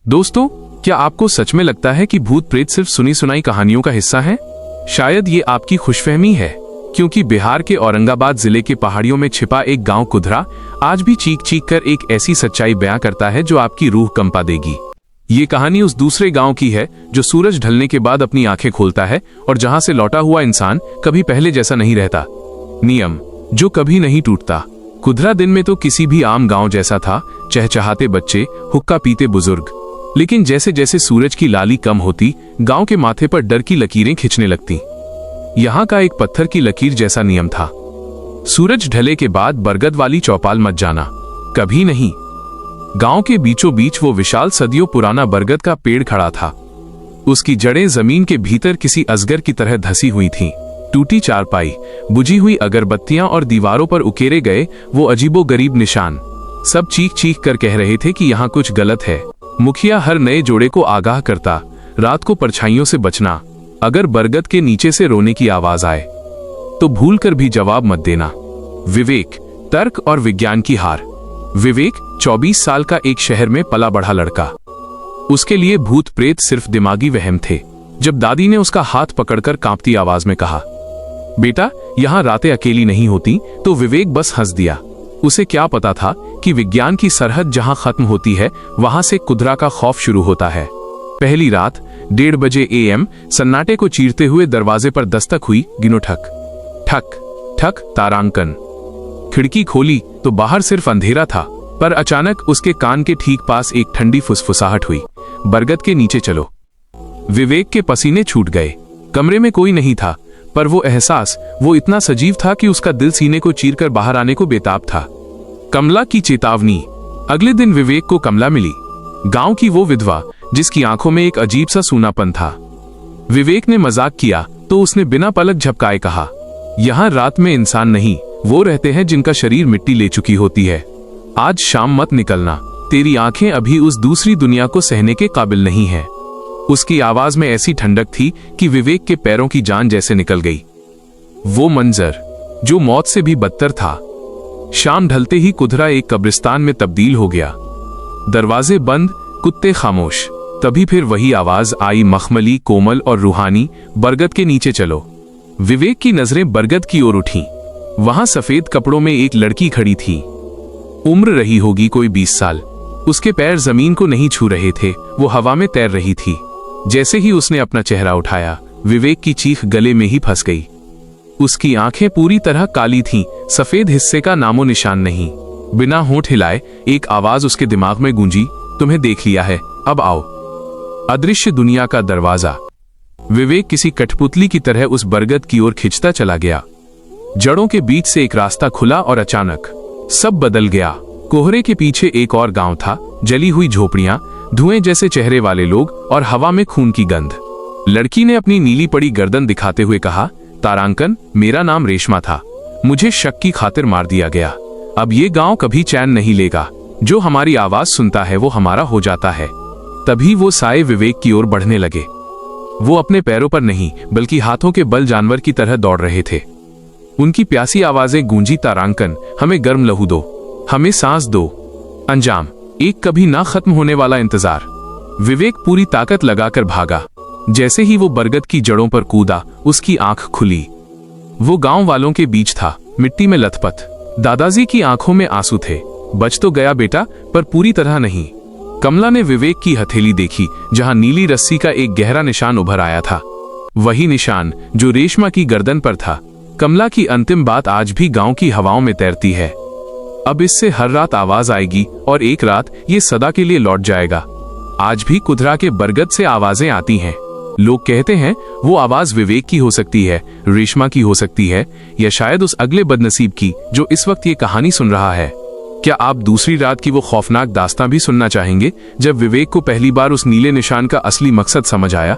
दोस्तों, क्या आपको सच में लगता है कि भूत प्रेत सिर्फ सुनी सुनाई कहानियों का हिस्सा हैं? शायद ये आपकी खुशफहमी है, क्योंकि बिहार के औरंगाबाद जिले के पहाड़ियों में छिपा एक गांव कुधरा आज भी चीख चीख कर एक ऐसी सच्चाई बयां करता है जो आपकी रूह कंपा देगी। ये कहानी उस दूसरे गांव की है जो सूरज ढलने के बाद अपनी आंखें खोलता है और जहां से लौटा हुआ इंसान कभी पहले जैसा नहीं रहता। नियम जो कभी नहीं टूटता। कुधरा दिन में तो किसी भी आम गांव जैसा था, चहचहाते बच्चे, हुक्का पीते बुजुर्ग। लेकिन जैसे जैसे सूरज की लाली कम होती, गांव के माथे पर डर की लकीरें खिंचने लगती। यहां का एक पत्थर की लकीर जैसा नियम था, सूरज ढले के बाद बरगद वाली चौपाल मत जाना, कभी नहीं। गांव के बीचों बीच वो विशाल सदियों पुराना बरगद का पेड़ खड़ा था। उसकी जड़ें जमीन के भीतर किसी अजगर की तरह धसी हुई थीं। टूटी चारपाई, बुझी हुई अगरबत्तियां और दीवारों पर उकेरे गए वो अजीबोगरीब निशान, सब चीख चीख कर कह रहे थे कि यहाँ कुछ गलत है। मुखिया हर नए जोड़े को आगाह करता, रात को परछाइयों से बचना, अगर बरगद के नीचे से रोने की आवाज आए तो भूल कर भी जवाब मत देना। विवेक, तर्क और विज्ञान की हार। विवेक 24 साल का एक शहर में पला बढ़ा लड़का। उसके लिए भूत प्रेत सिर्फ दिमागी वहम थे। जब दादी ने उसका हाथ पकड़कर कांपती आवाज में कहा, बेटा यहां रातें अकेली नहीं होती, तो विवेक बस हंस दिया। उसे क्या पता था कि विज्ञान की सरहद जहां खत्म होती है वहां से कुधरा का खौफ शुरू होता है। पहली रात 1:30 बजे AM सन्नाटे को चीरते हुए दरवाजे पर दस्तक हुई। गिनो ठक ठक ठक, तारांकन। खिड़की खोली तो बाहर सिर्फ अंधेरा था, पर अचानक उसके कान के ठीक पास एक ठंडी फुसफुसाहट हुई, बरगद के नीचे चलो। विवेक के पसीने छूट गए। कमरे में कोई नहीं था, पर वो एहसास वो इतना सजीव था कि उसका दिल सीने को चीरकर बाहर आने को बेताब था। कमला की चेतावनी। अगले दिन विवेक को कमला मिली, गांव की वो विधवा जिसकी आंखों में एक अजीब सा सूनापन था। विवेक ने मजाक किया तो उसने बिना पलक झपकाए कहा, यहां रात में इंसान नहीं, वो रहते हैं जिनका शरीर मिट्टी ले चुकी होती है। आज शाम मत निकलना, तेरी आंखें अभी उस दूसरी दुनिया को सहने के काबिल नहीं है। उसकी आवाज में ऐसी ठंडक थी कि विवेक के पैरों की जान जैसे निकल गई। वो मंजर जो मौत से भी बदतर था। शाम ढलते ही कुधरा एक कब्रिस्तान में तब्दील हो गया। दरवाजे बंद, कुत्ते खामोश। तभी फिर वही आवाज आई, मखमली, कोमल और रूहानी, बरगद के नीचे चलो। विवेक की नजरें बरगद की ओर उठी। वहां सफेद कपड़ों में एक लड़की खड़ी थी। उम्र रही होगी कोई 20 साल। उसके पैर जमीन को नहीं छू रहे थे, वो हवा में तैर रही थी। जैसे ही उसने अपना चेहरा उठाया, विवेक की चीख गले में ही फंस गई। उसकी आंखें पूरी तरह काली थीं, सफेद हिस्से का नामो निशान नहीं। बिना होंठ हिलाए एक आवाज उसके दिमाग में गूंजी, तुम्हें देख लिया है, अब आओ। अदृश्य दुनिया का दरवाजा। विवेक किसी कठपुतली की तरह उस बरगद की ओर खिंचता चला गया। जड़ों के बीच से एक रास्ता खुला और अचानक सब बदल गया। कोहरे के पीछे एक और गांव था, जली हुई झोपड़ियां, धुएं जैसे चेहरे वाले लोग और हवा में खून की गंध। लड़की ने अपनी नीली पड़ी गर्दन दिखाते हुए कहा, तारांकन, मेरा नाम रेशमा था, मुझे शक की खातिर मार दिया गया। अब ये गांव कभी चैन नहीं लेगा। जो हमारी आवाज सुनता है वो हमारा हो जाता है। तभी वो साए विवेक की ओर बढ़ने लगे। वो अपने पैरों पर नहीं बल्कि हाथों के बल जानवर की तरह दौड़ रहे थे। उनकी प्यासी आवाजें गूंजी, तारांकन, हमें गर्म लहू दो, हमें सांस दो। अंजाम, एक कभी ना खत्म होने वाला इंतजार। विवेक पूरी ताकत लगाकर भागा। जैसे ही वो बरगद की जड़ों पर कूदा, उसकी आंख खुली। वो गांव वालों के बीच था, मिट्टी में लथपथ। दादाजी की आंखों में आंसू थे। बच तो गया बेटा, पर पूरी तरह नहीं। कमला ने विवेक की हथेली देखी, जहां नीली रस्सी का एक गहरा निशान उभर आया था। वही निशान जो रेशमा की गर्दन पर था। कमला की अंतिम बात आज भी गांव की हवाओं में तैरती है। अब इससे हर रात आवाज आएगी और एक रात ये सदा के लिए लौट जाएगा। आज भी कुधरा के बरगद से आवाजें आती हैं। लोग कहते हैं वो आवाज विवेक की हो सकती है, रेशमा की हो सकती है, या शायद उस अगले बदनसीब की जो इस वक्त ये कहानी सुन रहा है। क्या आप दूसरी रात की वो खौफनाक दास्तां भी सुनना चाहेंगे, जब विवेक को पहली बार उस नीले निशान का असली मकसद समझ आया?